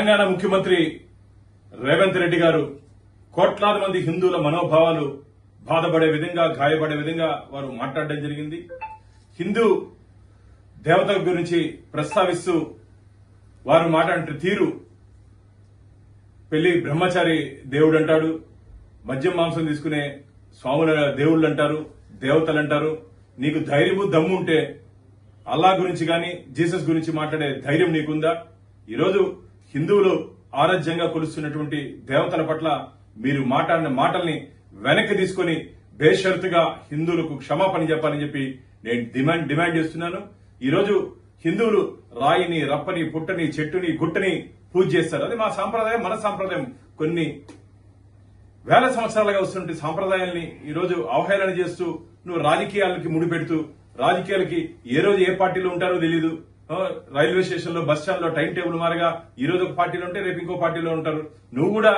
తెలంగాణ ముఖ్యమంత్రి రేవంత్ రెడ్డి గారు కోట్లాది మంది హిందువుల మనోభావాలు బాధపడే విధంగా, గాయపడే విధంగా వారు మాట్లాడడం జరిగింది. హిందూ దేవత గురించి ప్రస్తావిస్తూ వారు మాట్లాడే తీరు, పెళ్లి బ్రహ్మచారి దేవుడు అంటాడు, మద్యం మాంసం తీసుకునే స్వాముల దేవుళ్ళు అంటారు, దేవతలు అంటారు. నీకు ధైర్యము దమ్ము ఉంటే అల్లా గురించి గాని జీసస్ గురించి మాట్లాడే ధైర్యం నీకుందా? ఈరోజు హిందువులు ఆరాధ్యంగా కొలుస్తున్నటువంటి దేవతల పట్ల మీరు మాట్లాడిన మాటల్ని వెనక్కి తీసుకుని బేషరతుగా హిందువులకు క్షమాపణ చెప్పాలని చెప్పి నేను డిమాండ్ చేస్తున్నాను. ఈరోజు హిందువులు రాయిని, రప్పని, పుట్టని, చెట్టుని, గుట్టని పూజ చేస్తారు. అది మా సాంప్రదాయం, మన సాంప్రదాయం. కొన్ని వేల సంవత్సరాలుగా వస్తున్న సాంప్రదాయాల్ని ఈరోజు అవహేళన చేస్తూ నువ్వు రాజకీయాలకి ముడిపెడుతూ, రాజకీయాలకి ఏ రోజు ఏ పార్టీలో ఉంటారో తెలీదు. రైల్వే స్టేషన్ లో, బస్ స్టాండ్ లో టైం టేబుల్ మారగా ఈ రోజు ఒక పార్టీలో ఉంటే రేపు ఇంకో పార్టీలో ఉంటారు. నువ్వు కూడా